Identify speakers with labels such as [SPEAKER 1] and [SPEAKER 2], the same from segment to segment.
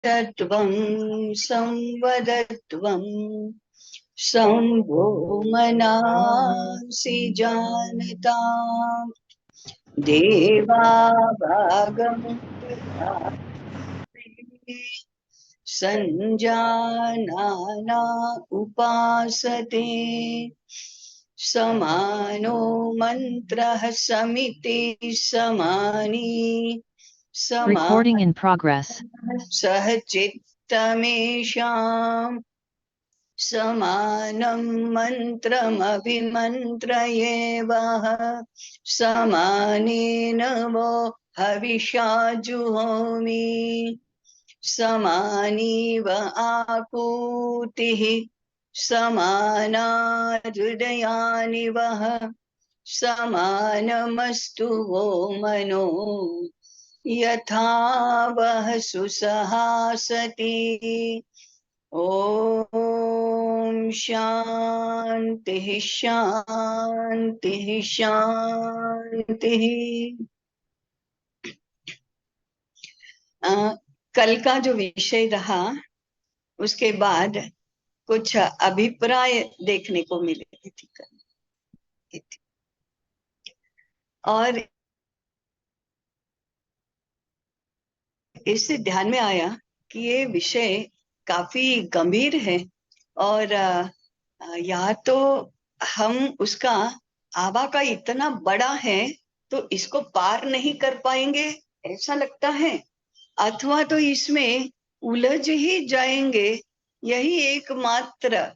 [SPEAKER 1] तत्त्वं संवदत्वं शम्भो मनांसि जानताम् देवा भागमुपधारे संजानाना उपासते समानो मंत्रः समिति समानी
[SPEAKER 2] Recording in progress.
[SPEAKER 1] सहचित्तमेषाम् समानं मन्त्रमभिमन्त्रयेवः समानेन वो हविषा जुहोमि समानीव आपूतिः समाना हृदयानि वः समानमस्तु वो मनो यथा वः सुसहासति ओम शांति शांति शांति। कल का जो विषय रहा उसके बाद कुछ अभिप्राय देखने को मिले थी और इससे ध्यान में आया कि ये विषय काफी गंभीर है और या तो हम उसका आभा का इतना बड़ा है तो इसको पार नहीं कर पाएंगे ऐसा लगता है, अथवा तो इसमें उलझ ही जाएंगे, यही एकमात्र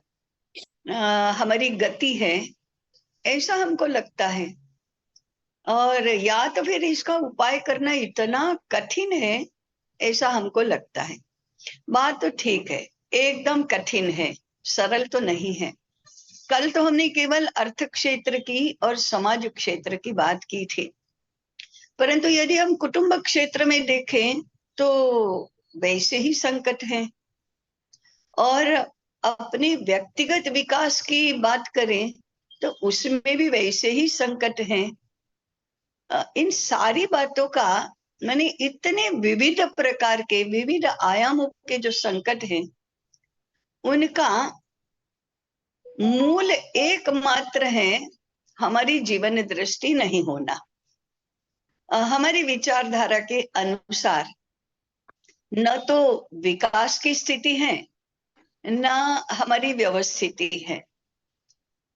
[SPEAKER 1] हमारी गति है ऐसा हमको लगता है। और या तो फिर इसका उपाय करना इतना कठिन है ऐसा हमको लगता है। बात तो ठीक है, एकदम कठिन है, सरल तो नहीं है। कल तो हमने केवल अर्थ क्षेत्र की और समाज क्षेत्र की बात की थी, परंतु यदि हम कुटुंब क्षेत्र में देखें तो वैसे ही संकट हैं, और अपने व्यक्तिगत विकास की बात करें तो उसमें भी वैसे ही संकट हैं। इन सारी बातों का माने इतने विविध प्रकार के विविध आयामों के जो संकट हैं उनका मूल एकमात्र है हमारी जीवन दृष्टि नहीं होना। हमारी विचारधारा के अनुसार न तो विकास की स्थिति है, न हमारी व्यवस्थिति है,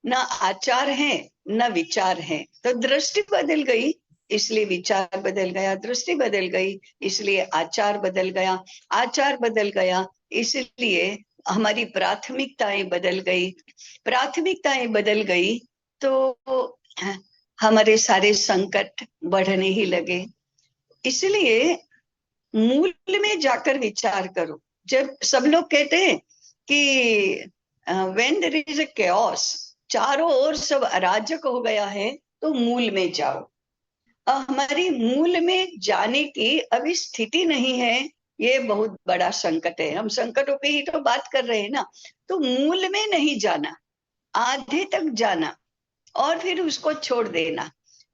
[SPEAKER 1] न आचार है, न विचार है। तो दृष्टि बदल गई इसलिए विचार बदल गया, दृष्टि बदल गई इसलिए आचार बदल गया, आचार बदल गया इसलिए हमारी प्राथमिकताएं बदल गई, प्राथमिकताएं बदल गई तो हमारे सारे संकट बढ़ने ही लगे। इसलिए मूल में जाकर विचार करो। जब सब लोग कहते हैं कि when there is a chaos, चारों ओर सब अराजक हो गया है, तो मूल में जाओ। हमारी मूल में जाने की अभी स्थिति नहीं है, ये बहुत बड़ा संकट है। हम संकटों पे ही तो बात कर रहे हैं ना। तो मूल में नहीं जाना, आधे तक जाना और फिर उसको छोड़ देना,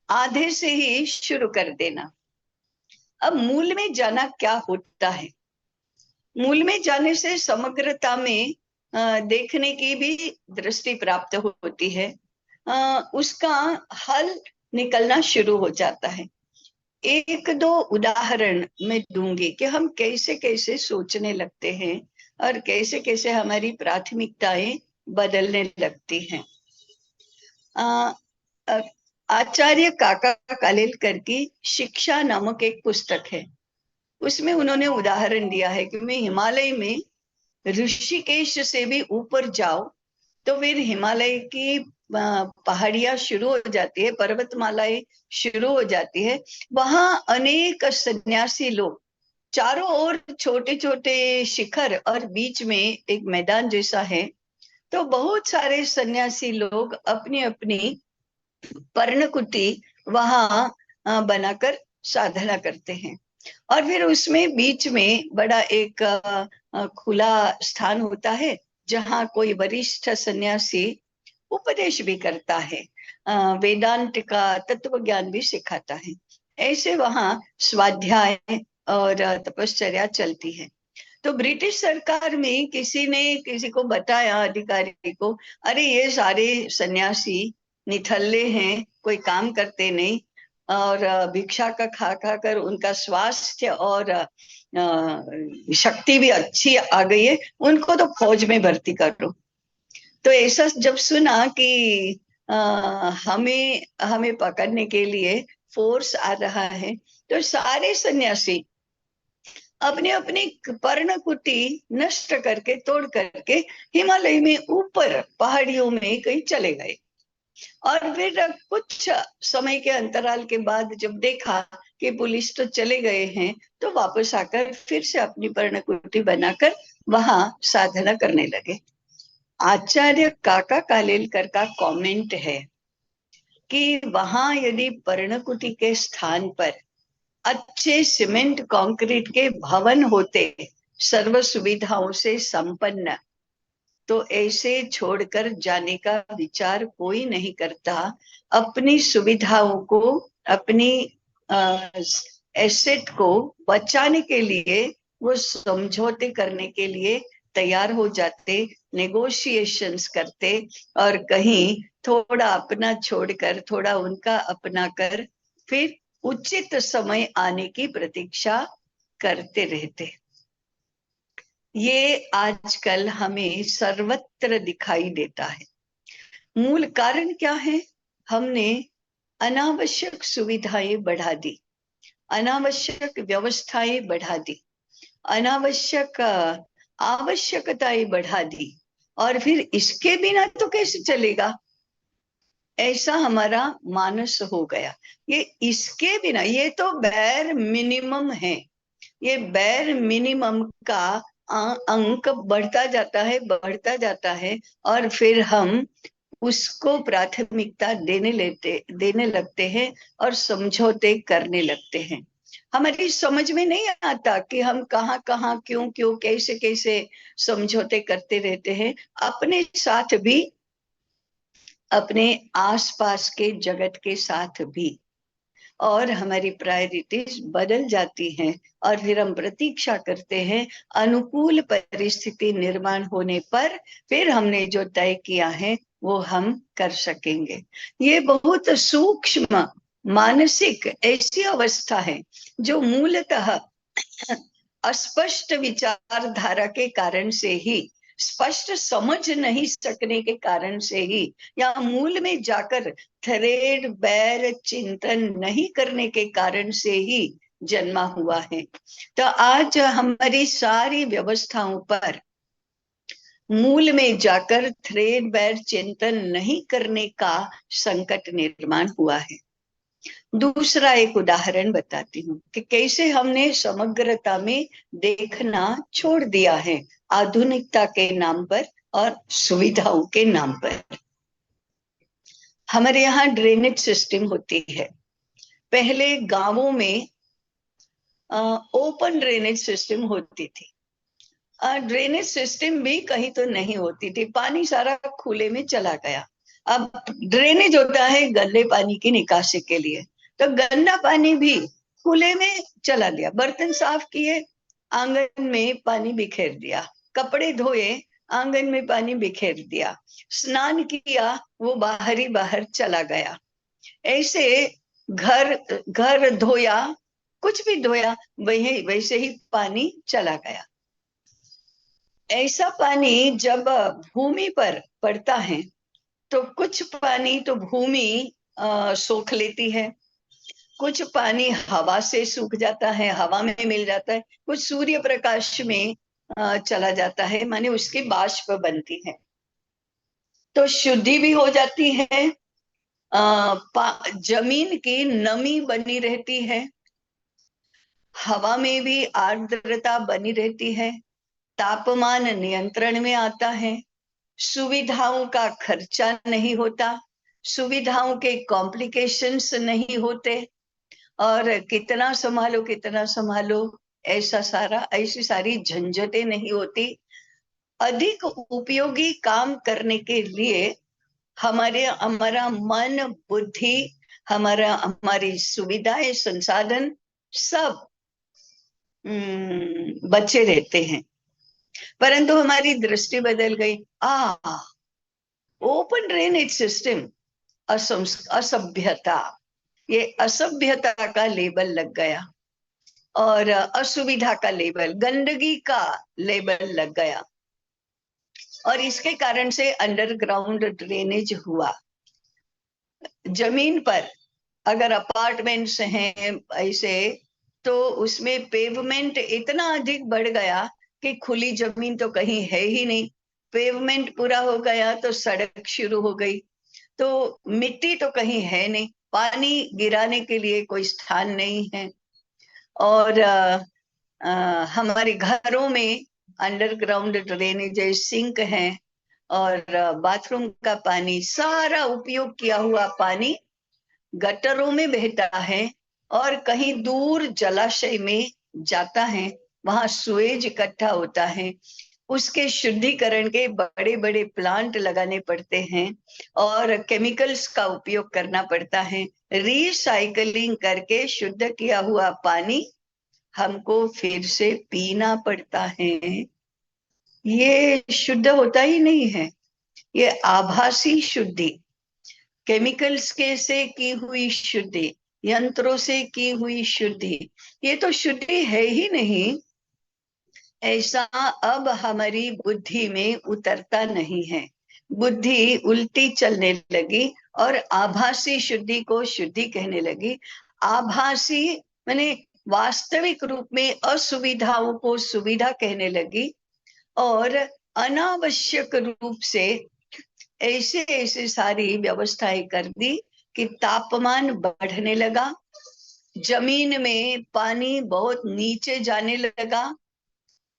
[SPEAKER 1] आधे से ही शुरू कर देना। अब मूल में जाना क्या होता है? मूल में जाने से समग्रता में देखने की भी दृष्टि प्राप्त होती है, उसका हल निकलना शुरू हो जाता है। एक दो उदाहरण मैं दूंगी कि हम कैसे कैसे सोचने लगते हैं और कैसे कैसे हमारी प्राथमिकताएं बदलने लगती हैं। आचार्य काका कालेलकर की शिक्षा नामक एक पुस्तक है, उसमें उन्होंने उदाहरण दिया है कि मैं हिमालय में ऋषिकेश से भी ऊपर जाओ तो फिर हिमालय की पहाड़ियां शुरू हो जाती है, पर्वतमालाएं शुरू हो जाती है। वहां अनेक सन्यासी लोग, चारों ओर छोटे छोटे शिखर और बीच में एक मैदान जैसा है, तो बहुत सारे सन्यासी लोग अपनी अपनी पर्णकुटी वहां बनाकर साधना करते हैं। और फिर उसमें बीच में बड़ा एक खुला स्थान होता है जहाँ कोई वरिष्ठ सन्यासी उपदेश भी करता है, वेदांत का तत्व ज्ञान भी सिखाता है। ऐसे वहां स्वाध्याय और तपश्चर्या चलती है। तो ब्रिटिश सरकार में किसी ने किसी को बताया, अधिकारी को, अरे ये सारे सन्यासी निठल्ले हैं, कोई काम करते नहीं, और भिक्षा का खा खा कर उनका स्वास्थ्य और शक्ति भी अच्छी आ गई है, उनको तो फौज में भर्ती करो। तो ऐसा जब सुना कि हमें हमें पकड़ने के लिए फोर्स आ रहा है, तो सारे सन्यासी अपने अपनी पर्णकुटी नष्ट करके, तोड़ करके हिमालय में ऊपर पहाड़ियों में कहीं चले गए। और फिर कुछ समय के अंतराल के बाद जब देखा कि पुलिस तो चले गए हैं, तो वापस आकर फिर से अपनी पर्णकुटी बनाकर वहां साधना करने लगे। आचार्य काका कालेलकर का कमेंट है कि वहां यदि पर्णकुटी के स्थान पर अच्छे सीमेंट कंक्रीट के भवन होते, सर्व सुविधाओं से संपन्न, तो ऐसे छोड़कर जाने का विचार कोई नहीं करता। अपनी सुविधाओं को, अपनी एसेट को बचाने के लिए वो समझौते करने के लिए तैयार हो जाते, नेगोशिएशंस करते, और कहीं थोड़ा अपना छोड़कर थोड़ा उनका अपना कर फिर उचित समय आने की प्रतीक्षा करते रहते। ये आजकल हमें सर्वत्र दिखाई देता है। मूल कारण क्या है? हमने अनावश्यक सुविधाएं बढ़ा दी, अनावश्यक व्यवस्थाएं बढ़ा दी, अनावश्यक आवश्यकताएं बढ़ा दी, और फिर इसके बिना तो कैसे चलेगा, ऐसा हमारा मानस हो गया। ये इसके बिना, ये तो बैर मिनिमम है, ये बैर मिनिमम का अंक बढ़ता जाता है, बढ़ता जाता है, और फिर हम उसको प्राथमिकता देने लगते हैं और समझौते करने लगते हैं। हमारी समझ में नहीं आता कि हम कहाँ कहाँ, क्यों क्यों, कैसे कैसे समझौते करते रहते हैं, अपने साथ भी, अपने आसपास के जगत के साथ भी। और हमारी प्रायोरिटीज बदल जाती हैं, और फिर हम प्रतीक्षा करते हैं अनुकूल परिस्थिति निर्माण होने पर फिर हमने जो तय किया है वो हम कर सकेंगे। ये बहुत सूक्ष्म मानसिक ऐसी अवस्था है जो मूलतः अस्पष्ट विचारधारा के कारण से ही, स्पष्ट समझ नहीं सकने के कारण से ही, या मूल में जाकर थ्रेड बैर चिंतन नहीं करने के कारण से ही जन्मा हुआ है। तो आज हमारी सारी व्यवस्थाओं पर मूल में जाकर थ्रेड बैर चिंतन नहीं करने का संकट निर्माण हुआ है। दूसरा एक उदाहरण बताती हूँ कि कैसे हमने समग्रता में देखना छोड़ दिया है, आधुनिकता के नाम पर और सुविधाओं के नाम पर। हमारे यहाँ ड्रेनेज सिस्टम होती है। पहले गांवों में ओपन ड्रेनेज सिस्टम होती थी। ड्रेनेज सिस्टम भी कहीं तो नहीं होती थी, पानी सारा खुले में चला गया। अब ड्रेनेज होता है गंदे पानी की निकासी के लिए, तो गंदा पानी भी खुले में चला दिया। बर्तन साफ किए, आंगन में पानी बिखेर दिया, कपड़े धोए, आंगन में पानी बिखेर दिया, स्नान किया, वो बाहर ही बाहर चला गया। ऐसे घर घर धोया, कुछ भी धोया, वही वैसे ही पानी चला गया। ऐसा पानी जब भूमि पर पड़ता है तो कुछ पानी तो भूमि सोख लेती है, कुछ पानी हवा से सूख जाता है, हवा में मिल जाता है, कुछ सूर्य प्रकाश में चला जाता है, माने उसकी बाष्प बनती है, तो शुद्धि भी हो जाती है। जमीन की नमी बनी रहती है, हवा में भी आर्द्रता बनी रहती है, तापमान नियंत्रण में आता है, सुविधाओं का खर्चा नहीं होता, सुविधाओं के कॉम्प्लिकेशंस नहीं होते, और कितना संभालो ऐसी सारी झंझटें नहीं होती। अधिक उपयोगी काम करने के लिए हमारा मन, बुद्धि, हमारी सुविधाएं, संसाधन सब बचे रहते हैं। परंतु हमारी दृष्टि बदल गई। ओपन ड्रेनेज सिस्टम असभ्यता, ये असभ्यता का लेबल लग गया और असुविधा का लेबल, गंदगी का लेबल लग गया और इसके कारण से अंडरग्राउंड ड्रेनेज हुआ। जमीन पर अगर अपार्टमेंट्स हैं ऐसे, तो उसमें पेवमेंट इतना अधिक बढ़ गया कि खुली जमीन तो कहीं है ही नहीं। पेवमेंट पूरा हो गया तो सड़क शुरू हो गई, तो मिट्टी तो कहीं है नहीं, पानी गिराने के लिए कोई स्थान नहीं है। और हमारे घरों में अंडरग्राउंड ड्रेनेज, सिंक है और बाथरूम का पानी, सारा उपयोग किया हुआ पानी गटरों में बहता है और कहीं दूर जलाशय में जाता है, वहां सुएज इकट्ठा होता है। उसके शुद्धिकरण के बड़े बड़े प्लांट लगाने पड़ते हैं और केमिकल्स का उपयोग करना पड़ता है। रिसाइकलिंग करके शुद्ध किया हुआ पानी हमको फिर से पीना पड़ता है। ये शुद्ध होता ही नहीं है, ये आभासी शुद्धि, केमिकल्स के से की हुई शुद्धि, यंत्रों से की हुई शुद्धि, ये तो शुद्धि है ही नहीं। ऐसा अब हमारी बुद्धि में उतरता नहीं है, बुद्धि उल्टी चलने लगी और आभासी शुद्धि को शुद्धि कहने लगी। आभासी माने वास्तविक रूप में असुविधाओं को सुविधा कहने लगी और अनावश्यक रूप से ऐसे ऐसे सारी व्यवस्थाएं कर दी कि तापमान बढ़ने लगा, जमीन में पानी बहुत नीचे जाने लगा।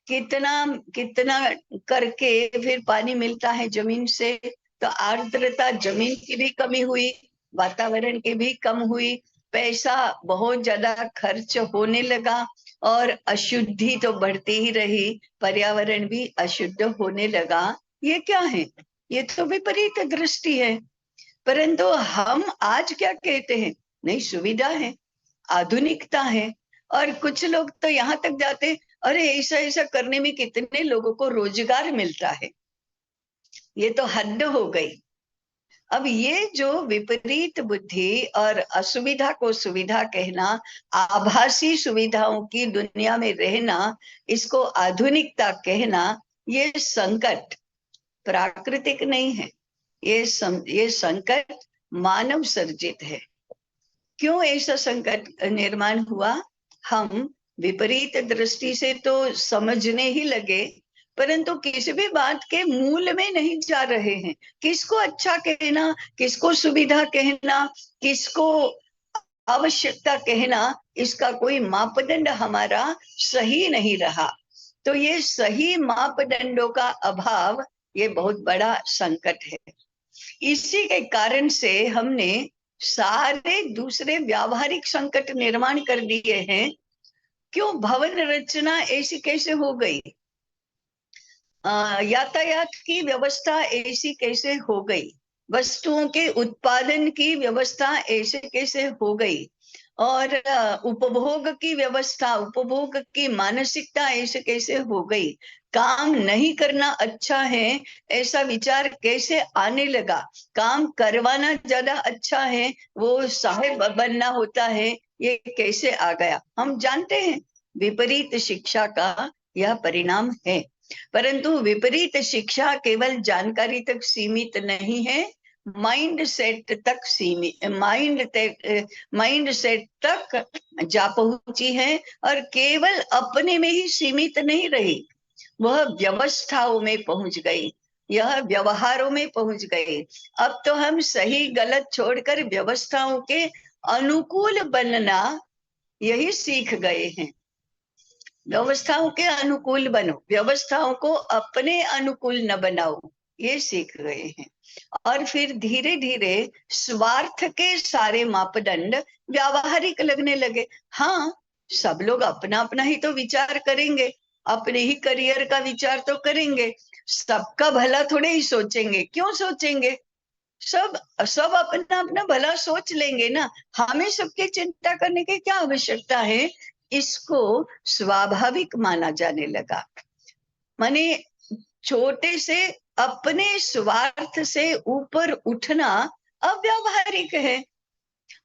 [SPEAKER 1] कितना कितना करके फिर पानी मिलता है जमीन से, तो आर्द्रता जमीन की भी कमी हुई, वातावरण की भी कम हुई, पैसा बहुत ज्यादा खर्च होने लगा और अशुद्धि तो बढ़ती ही रही, पर्यावरण भी अशुद्ध होने लगा। ये क्या है? ये तो विपरीत दृष्टि है। परंतु हम आज क्या कहते हैं? नहीं, सुविधा है, आधुनिकता है। और कुछ लोग तो यहाँ तक जाते, अरे ऐसा ऐसा करने में कितने लोगों को रोजगार मिलता है, ये तो हद हो गई। अब ये जो विपरीत बुद्धि और असुविधा को सुविधा कहना, आभासी सुविधाओं की दुनिया में रहना, इसको आधुनिकता कहना, ये संकट प्राकृतिक नहीं है, ये संकट मानव सर्जित है। क्यों ऐसा संकट निर्माण हुआ? हम विपरीत दृष्टि से तो समझने ही लगे, परंतु किसी भी बात के मूल में नहीं जा रहे हैं। किसको अच्छा कहना, किसको सुविधा कहना, किसको आवश्यकता कहना, इसका कोई मापदंड हमारा सही नहीं रहा। तो ये सही मापदंडों का अभाव, ये बहुत बड़ा संकट है। इसी के कारण से हमने सारे दूसरे व्यावहारिक संकट निर्माण कर दिए हैं। क्यों? भवन रचना ऐसी कैसे हो गई, यातायात की व्यवस्था ऐसी कैसे हो गई, वस्तुओं के उत्पादन की व्यवस्था ऐसे कैसे हो गई, और उपभोग की व्यवस्था, उपभोग की मानसिकता ऐसे कैसे हो गई। काम नहीं करना अच्छा है ऐसा विचार कैसे आने लगा, काम करवाना ज्यादा अच्छा है, वो साहेब बनना होता है, ये कैसे आ गया? हम जानते हैं विपरीत शिक्षा का यह परिणाम है। परंतु विपरीत शिक्षा केवल जानकारी तक सीमित नहीं है, माइंड सेट तक सीमित, माइंड सेट तक जा पहुंची है और केवल अपने में ही सीमित नहीं रही, वह व्यवस्थाओं में पहुंच गई, यह व्यवहारों में पहुंच गई। अब तो हम सही गलत छोड़कर व्यवस्थाओं के अनुकूल बनना यही सीख गए हैं। व्यवस्थाओं के अनुकूल बनो, व्यवस्थाओं को अपने अनुकूल न बनाओ, ये सीख गए हैं। और फिर धीरे धीरे स्वार्थ के सारे मापदंड व्यावहारिक लगने लगे। हाँ, सब लोग अपना अपना ही तो विचार करेंगे, अपने ही करियर का विचार तो करेंगे, सबका भला थोड़े ही सोचेंगे। क्यों सोचेंगे? सब सब अपना अपना भला सोच लेंगे ना, हमें सबकी चिंता करने की क्या आवश्यकता है? इसको स्वाभाविक माना जाने लगा। माने छोटे से अपने स्वार्थ से ऊपर उठना अव्यावहारिक है।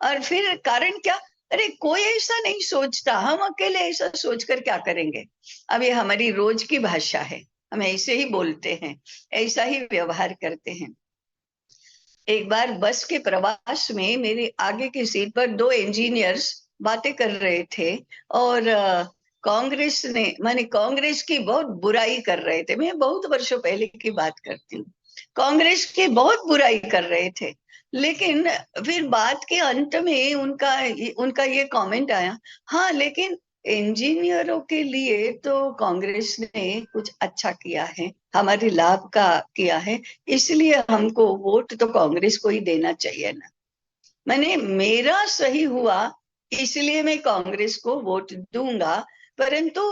[SPEAKER 1] और फिर कारण क्या? अरे कोई ऐसा नहीं सोचता, हम अकेले ऐसा सोचकर क्या करेंगे। अब ये हमारी रोज की भाषा है, हम ऐसे ही बोलते हैं, ऐसा ही व्यवहार करते हैं। एक बार बस के प्रवास में मेरे आगे की सीट पर दो इंजीनियर्स बातें कर रहे थे और कांग्रेस ने माने कांग्रेस की बहुत बुराई कर रहे थे। मैं बहुत वर्षों पहले की बात करती हूँ। कांग्रेस की बहुत बुराई कर रहे थे, लेकिन फिर बात के अंत में उनका ये कमेंट आया, हाँ लेकिन इंजीनियरों के लिए तो कांग्रेस ने कुछ अच्छा किया है, हमारे लाभ का किया है, इसलिए हमको वोट तो कांग्रेस को ही देना चाहिए ना। मैंने मेरा सही हुआ इसलिए मैं कांग्रेस को वोट दूंगा, परंतु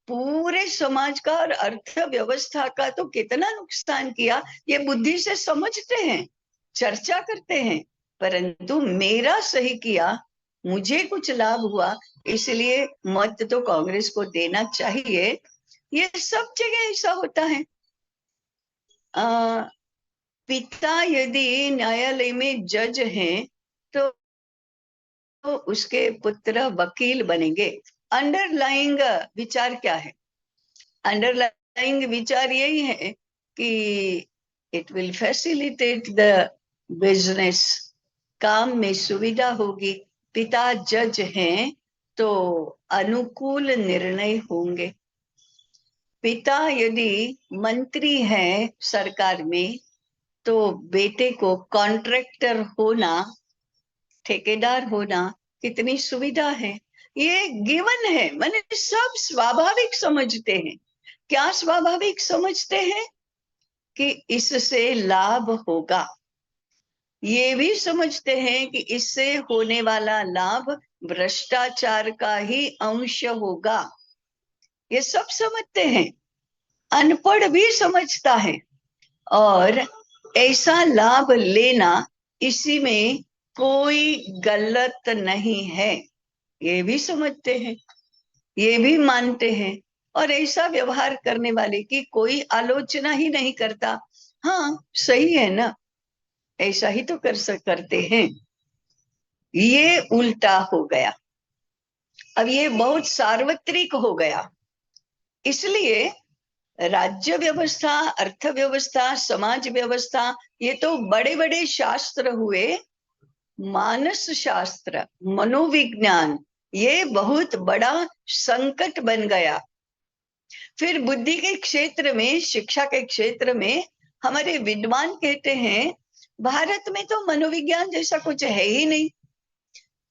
[SPEAKER 1] पूरे समाज का और अर्थव्यवस्था का तो कितना नुकसान किया ये बुद्धि से समझते हैं, चर्चा करते हैं, परंतु मेरा सही किया, मुझे कुछ लाभ हुआ, इसलिए मत तो कांग्रेस को देना चाहिए। ये सब जगह ऐसा होता है। पिता यदि न्यायालय में जज हैं तो उसके पुत्र वकील बनेंगे। अंडरलाइंग विचार क्या है? अंडरलाइंग विचार यही है कि it will facilitate the business, काम में सुविधा होगी। पिता जज हैं तो अनुकूल निर्णय होंगे। पिता यदि मंत्री है सरकार में तो बेटे को कॉन्ट्रैक्टर होना, ठेकेदार होना कितनी सुविधा है, ये गिवन है। मैंने सब स्वाभाविक समझते हैं। क्या स्वाभाविक समझते हैं? कि इससे लाभ होगा। ये भी समझते हैं कि इससे होने वाला लाभ भ्रष्टाचार का ही अंश होगा। ये सब समझते हैं, अनपढ़ भी समझता है। और ऐसा लाभ लेना, इसी में कोई गलत नहीं है, ये भी समझते हैं, ये भी मानते हैं। और ऐसा व्यवहार करने वाले की कोई आलोचना ही नहीं करता। हाँ सही है ना, ऐसा ही तो करते हैं। ये उल्टा हो गया, अब ये बहुत सार्वत्रिक हो गया। इसलिए राज्य व्यवस्था, अर्थव्यवस्था, समाज व्यवस्था, ये तो बड़े बड़े शास्त्र हुए। मानस शास्त्र, मनोविज्ञान, ये बहुत बड़ा संकट बन गया। फिर बुद्धि के क्षेत्र में, शिक्षा के क्षेत्र में हमारे विद्वान कहते हैं भारत में तो मनोविज्ञान जैसा कुछ है ही नहीं,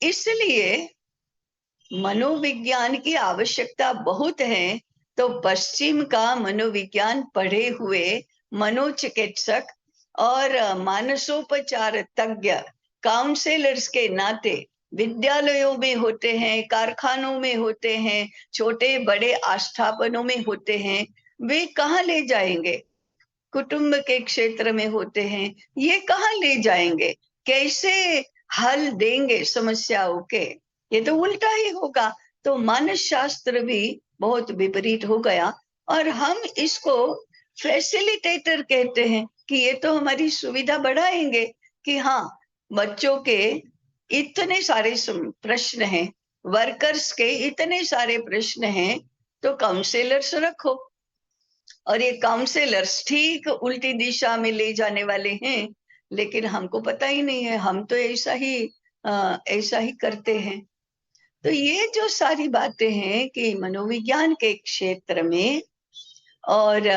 [SPEAKER 1] इसलिए मनोविज्ञान की आवश्यकता बहुत है। तो पश्चिम का मनोविज्ञान पढ़े हुए मनोचिकित्सक और मानसोपचार तज्ञ काउंसलर्स के नाते विद्यालयों में होते हैं, कारखानों में होते हैं, छोटे बड़े आस्थापनों में होते हैं। वे कहाँ ले जाएंगे? कुटुंब के क्षेत्र में होते हैं, ये कहाँ ले जाएंगे? कैसे हल देंगे समस्याओं के? ये तो उल्टा ही होगा। तो मानस शास्त्र भी बहुत विपरीत हो गया और हम इसको फैसिलिटेटर कहते हैं कि ये तो हमारी सुविधा बढ़ाएंगे कि हाँ बच्चों के इतने सारे प्रश्न हैं, वर्कर्स के इतने सारे प्रश्न हैं, तो काउंसलर्स रखो। और ये काउंसलर्स ठीक उल्टी दिशा में ले जाने वाले हैं, लेकिन हमको पता ही नहीं है, हम तो ऐसा ही करते हैं। तो ये जो सारी बातें हैं कि मनोविज्ञान के क्षेत्र में और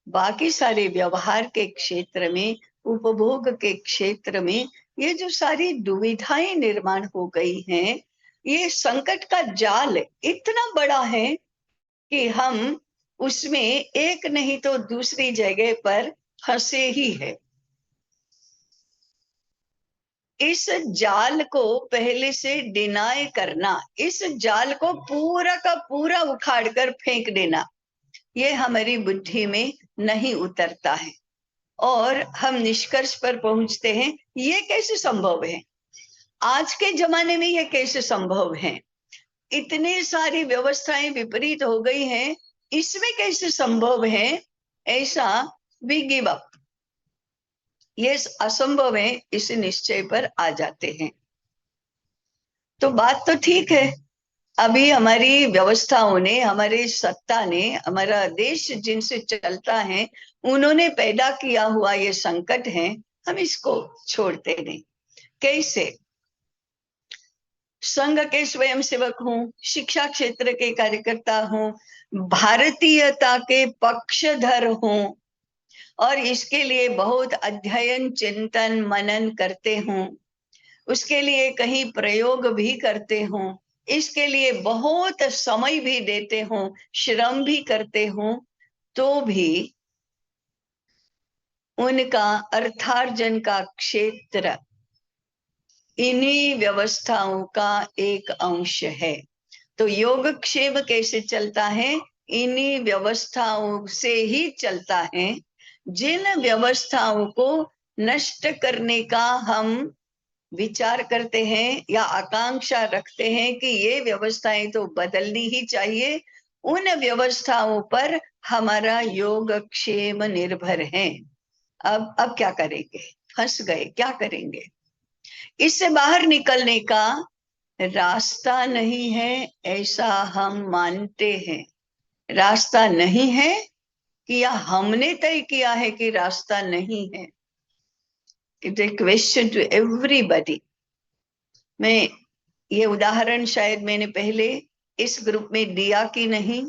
[SPEAKER 1] बाकी सारे व्यवहार के क्षेत्र में, उपभोग के क्षेत्र में, ये जो सारी दुविधाएं निर्माण हो गई हैं, ये संकट का जाल इतना बड़ा है कि हम उसमें एक नहीं तो दूसरी जगह पर फंसे ही है। इस जाल को पहले से डिनाय करना, इस जाल को पूरा का पूरा उखाड़ कर फेंक देना, ये हमारी बुद्धि में नहीं उतरता है। और हम निष्कर्ष पर पहुंचते हैं, ये कैसे संभव है? आज के जमाने में ये कैसे संभव है? इतनी सारी व्यवस्थाएं विपरीत हो गई हैं इसमें कैसे संभव है ऐसा वी गिव अप, ये असंभव है, इस निश्चय पर आ जाते हैं। तो बात तो ठीक है, अभी हमारी व्यवस्थाओं ने, हमारे सत्ता ने, हमारा देश जिनसे चलता है, उन्होंने पैदा किया हुआ ये संकट है, हम इसको छोड़ते नहीं। कैसे? संघ के स्वयंसेवक हूँ, शिक्षा क्षेत्र के कार्यकर्ता हूँ, भारतीयता के पक्षधर हूँ, और इसके लिए बहुत अध्ययन, चिंतन, मनन करते हूँ, उसके लिए कहीं प्रयोग भी करते हूँ, इसके लिए बहुत समय भी देते हूँ, श्रम भी करते हूँ, तो भी उनका अर्थार्जन का क्षेत्र इन्हीं व्यवस्थाओं का एक अंश है। तो योगक्षेम कैसे चलता है? इन्हीं व्यवस्थाओं से ही चलता है। जिन व्यवस्थाओं को नष्ट करने का हम विचार करते हैं या आकांक्षा रखते हैं कि ये व्यवस्थाएं तो बदलनी ही चाहिए, उन व्यवस्थाओं पर हमारा योगक्षेम निर्भर है। अब क्या करेंगे? फंस गए, क्या करेंगे? इससे बाहर निकलने का रास्ता नहीं है ऐसा हम मानते हैं। रास्ता नहीं है कि या हमने तय किया है कि रास्ता नहीं है? It's a question to everybody. मैं ये उदाहरण शायद मैंने पहले इस ग्रुप में दिया कि नहीं,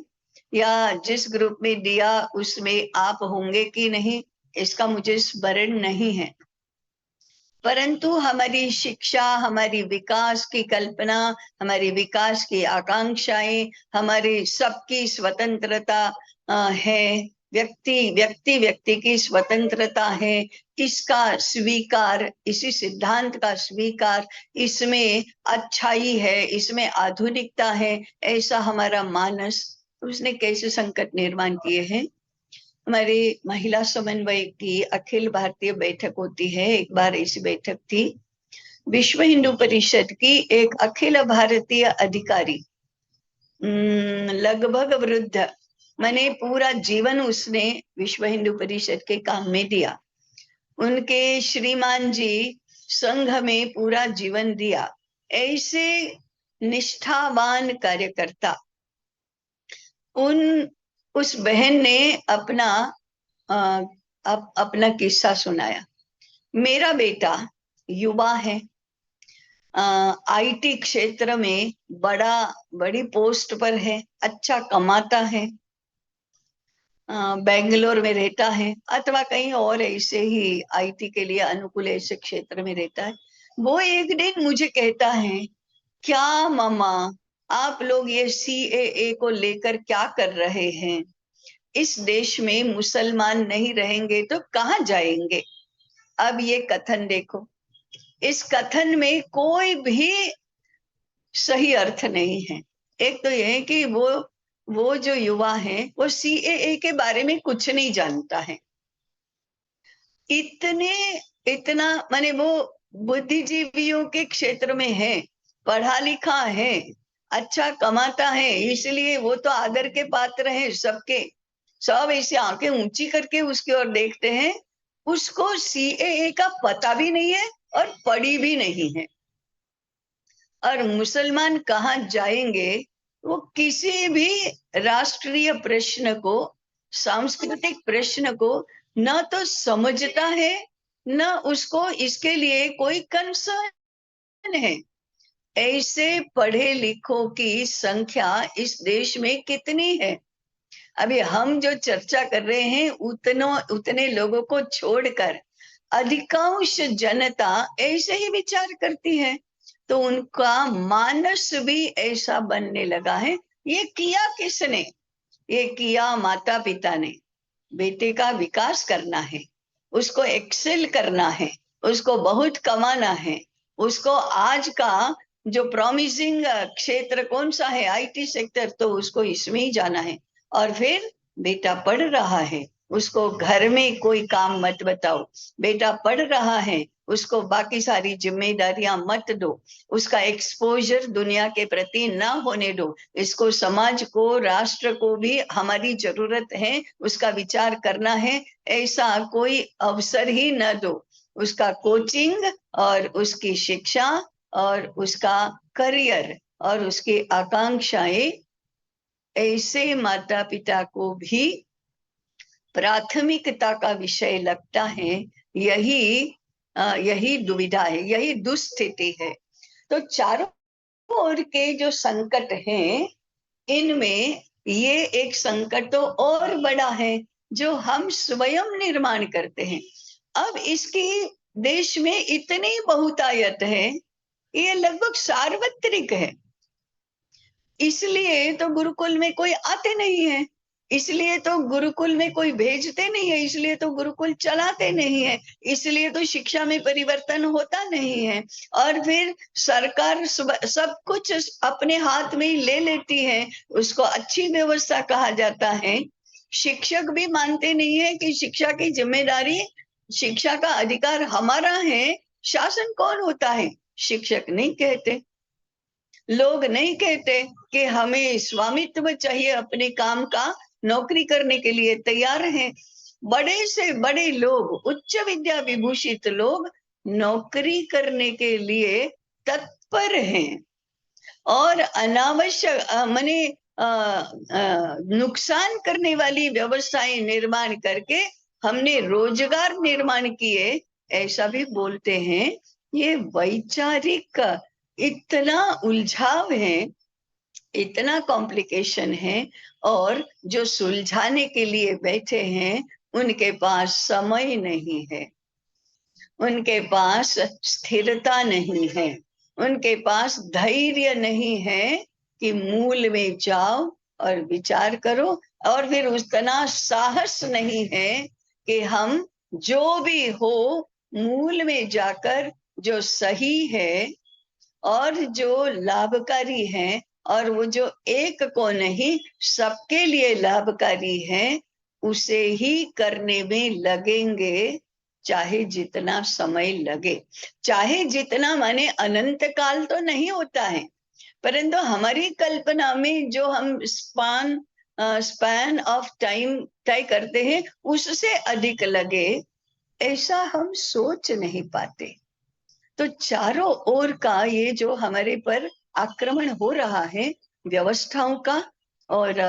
[SPEAKER 1] या जिस ग्रुप में दिया उसमें आप होंगे कि नहीं, इसका मुझे स्मरण नहीं है। परंतु हमारी शिक्षा, हमारी विकास की कल्पना, हमारी विकास की आकांक्षाएं, हमारी सबकी स्वतंत्रता है, व्यक्ति की स्वतंत्रता है, इसका स्वीकार, इसी सिद्धांत का स्वीकार, इसमें अच्छाई है, इसमें आधुनिकता है, ऐसा हमारा मानस, उसने कैसे संकट निर्माण किए हैं। हमारी महिला समन्वय की अखिल भारतीय बैठक होती है, एक बार ऐसी बैठक थी, विश्व हिंदू परिषद की एक अखिल भारतीय अधिकारी, लगभग वृद्ध, मैंने पूरा जीवन उसने विश्व हिंदू परिषद के काम में दिया, उनके श्रीमान जी संघ में पूरा जीवन दिया, ऐसे निष्ठावान कार्यकर्ता, उस बहन ने अपना किस्सा सुनाया। मेरा बेटा युवा है, आईटी क्षेत्र में बड़ी पोस्ट पर है, अच्छा कमाता है, बेंगलोर में रहता है, अथवा कहीं और ऐसे ही आईटी के लिए अनुकूल ऐसे क्षेत्र में रहता है। वो एक दिन मुझे कहता है, क्या मामा आप लोग ये सीएए को लेकर क्या कर रहे हैं? इस देश में मुसलमान नहीं रहेंगे तो कहाँ जाएंगे? अब ये कथन देखो, इस कथन में कोई भी सही अर्थ नहीं है। एक तो यह है कि वो जो युवा है वो सीएए के बारे में कुछ नहीं जानता है, इतना माने वो बुद्धिजीवियों के क्षेत्र में है, पढ़ा लिखा है, अच्छा कमाता है, इसलिए वो तो आदर के पात्र है सबके, सब ऐसे आंखें ऊंची करके उसकी ओर देखते हैं। उसको सीएए का पता भी नहीं है और पढ़ी भी नहीं है। और मुसलमान कहाँ जाएंगे? वो किसी भी राष्ट्रीय प्रश्न को, सांस्कृतिक प्रश्न को न तो समझता है, न उसको इसके लिए कोई कंसर्न है। ऐसे पढ़े लिखों की संख्या इस देश में कितनी है? अभी हम जो चर्चा कर रहे हैं उतने लोगों को छोड़कर अधिकांश जनता ऐसे ही विचार करती है, तो उनका मानस भी ऐसा बनने लगा है। ये किया किसने? ये किया माता पिता ने। बेटे का विकास करना है, उसको एक्सेल करना है, उसको बहुत कमाना है, उसको आज का जो प्रॉमिसिंग क्षेत्र कौन सा है, आईटी सेक्टर, तो उसको इसमें ही जाना है। और फिर बेटा पढ़ रहा है, उसको घर में कोई काम मत बताओ। बेटा पढ़ रहा है, उसको बाकी सारी जिम्मेदारियां मत दो, उसका एक्सपोजर दुनिया के प्रति ना होने दो। इसको समाज को, राष्ट्र को भी हमारी जरूरत है, उसका विचार करना है, ऐसा कोई अवसर ही न दो। उसका कोचिंग और उसकी शिक्षा और उसका करियर और उसकी आकांक्षाएं, ऐसे माता पिता को भी प्राथमिकता का विषय लगता है। यही दुविधा है, यही दुस्थिति है। तो चारों ओर के जो संकट हैं, इनमें ये एक संकट तो और बड़ा है जो हम स्वयं निर्माण करते हैं। अब इसकी देश में इतनी बहुतायत है, ये लगभग सार्वत्रिक है। इसलिए तो गुरुकुल में कोई आते नहीं है, इसलिए तो गुरुकुल में कोई भेजते नहीं है, इसलिए तो गुरुकुल चलाते नहीं है, इसलिए तो शिक्षा में परिवर्तन होता नहीं है। और फिर सरकार सब कुछ अपने हाथ में ही ले लेती है, उसको अच्छी व्यवस्था कहा जाता है। शिक्षक भी मानते नहीं है कि शिक्षा की जिम्मेदारी, शिक्षा का अधिकार हमारा है। शासन कौन होता है? शिक्षक नहीं कहते, लोग नहीं कहते कि हमें स्वामित्व चाहिए अपने काम का, नौकरी करने के लिए तैयार हैं। बड़े से बड़े लोग, उच्च विद्या विभूषित लोग नौकरी करने के लिए तत्पर हैं और अनावश्यक माने नुकसान करने वाली व्यवस्थाएं निर्माण करके हमने रोजगार निर्माण किए, ऐसा भी बोलते हैं। ये वैचारिक इतना उलझाव है, इतना कॉम्प्लिकेशन है, और जो सुलझाने के लिए बैठे हैं उनके पास समय नहीं है, उनके पास स्थिरता नहीं है, उनके पास धैर्य नहीं है कि मूल में जाओ और विचार करो। और फिर उतना साहस नहीं है कि हम जो भी हो मूल में जाकर जो सही है और जो लाभकारी है, और वो जो एक को नहीं सबके लिए लाभकारी है, उसे ही करने में लगेंगे, चाहे जितना समय लगे, चाहे जितना, माने अनंत काल तो नहीं होता है, परंतु हमारी कल्पना में जो हम स्पैन ऑफ टाइम तय करते हैं उससे अधिक लगे, ऐसा हम सोच नहीं पाते। तो चारों ओर का ये जो हमारे पर आक्रमण हो रहा है, व्यवस्थाओं का और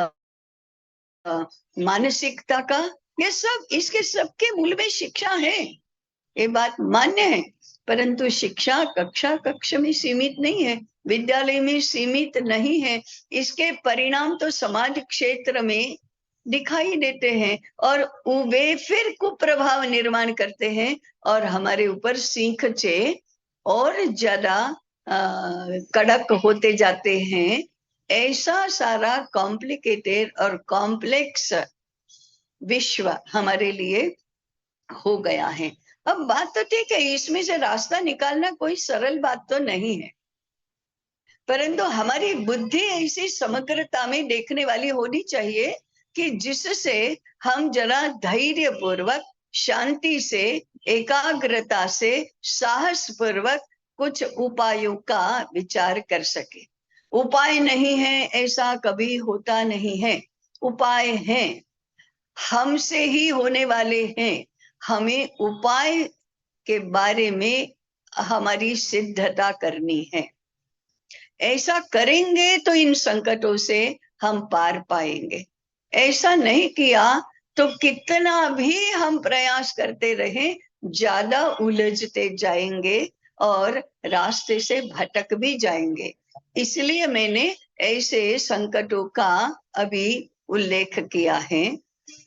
[SPEAKER 1] मानसिकता का, ये सब, इसके सबके मूल में शिक्षा है, ये बात मान्य है। परंतु शिक्षा कक्षा कक्ष में सीमित नहीं है, विद्यालय में सीमित नहीं है, इसके परिणाम तो समाज क्षेत्र में दिखाई देते हैं और वे फिर कुप्रभाव निर्माण करते हैं और हमारे ऊपर सींखचे और ज्यादा कड़क होते जाते हैं। ऐसा सारा कॉम्प्लिकेटेड और कॉम्प्लेक्स विश्व हमारे लिए हो गया है। अब बात तो ठीक है, इसमें से रास्ता निकालना कोई सरल बात तो नहीं है, परंतु हमारी बुद्धि ऐसी समग्रता में देखने वाली होनी चाहिए कि जिससे हम जरा धैर्य पूर्वक, शांति से, एकाग्रता से, साहस पूर्वक कुछ उपायों का विचार कर सके। उपाय नहीं है ऐसा कभी होता नहीं है, उपाय हैं, हमसे ही होने वाले हैं। हमें उपाय के बारे में हमारी सिद्धता करनी है, ऐसा करेंगे तो इन संकटों से हम पार पाएंगे। ऐसा नहीं किया तो कितना भी हम प्रयास करते रहे, ज्यादा उलझते जाएंगे और रास्ते से भटक भी जाएंगे। इसलिए मैंने ऐसे संकटों का अभी उल्लेख किया है।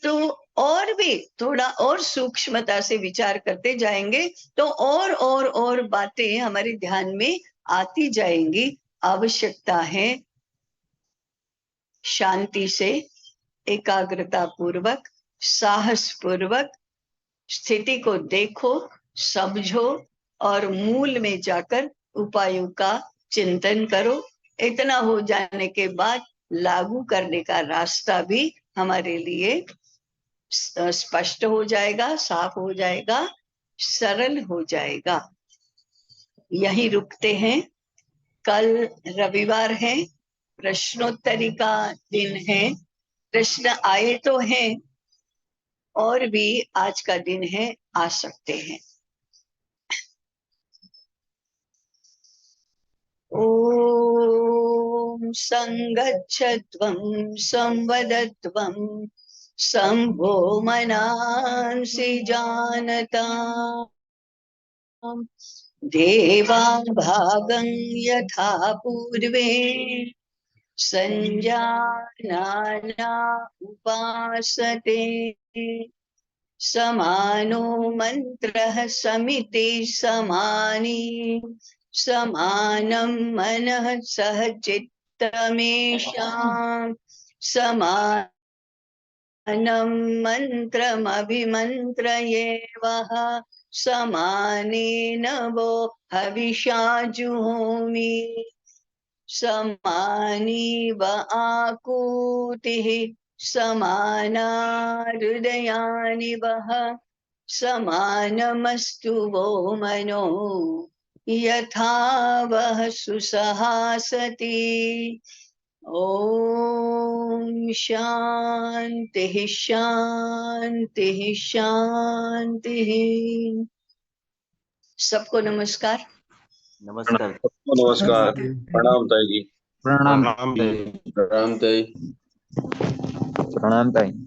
[SPEAKER 1] तो और भी थोड़ा और सूक्ष्मता से विचार करते जाएंगे तो और बातें हमारे ध्यान में आती जाएंगी। आवश्यकता है शांति से, एकाग्रता पूर्वक, साहस पूर्वक स्थिति को देखो, समझो और मूल में जाकर उपायों का चिंतन करो। इतना हो जाने के बाद लागू करने का रास्ता भी हमारे लिए स्पष्ट हो जाएगा, साफ हो जाएगा, सरल हो जाएगा। यही रुकते हैं। कल रविवार है, प्रश्नोत्तरी का दिन है। प्रश्न आए तो हैं और भी आज का दिन है, आ सकते हैं। ओम संगच्छध्वं संवदध्वं शंभो मनांसि जानता देवान् भागं यथा पूर्वे संजानाना उपासते समानो मंत्रः समिति समानी समानं मनः सह चित्तमेषां समानं मन्त्रमभिमन्त्रयेवः समानेन वो हविषा जुहोमि समानी व आकूतिः समाना हृदयानि वः समानमस्तु वो मनो यथा वः सुसहासति। ओम शांति शांति शांति। सबको नमस्कार।
[SPEAKER 3] नमस्कार।
[SPEAKER 4] नमस्कार। प्रणाम ताई जी।
[SPEAKER 2] प्रणाम
[SPEAKER 4] प्रणाम ताई।
[SPEAKER 3] प्रणाम ताई।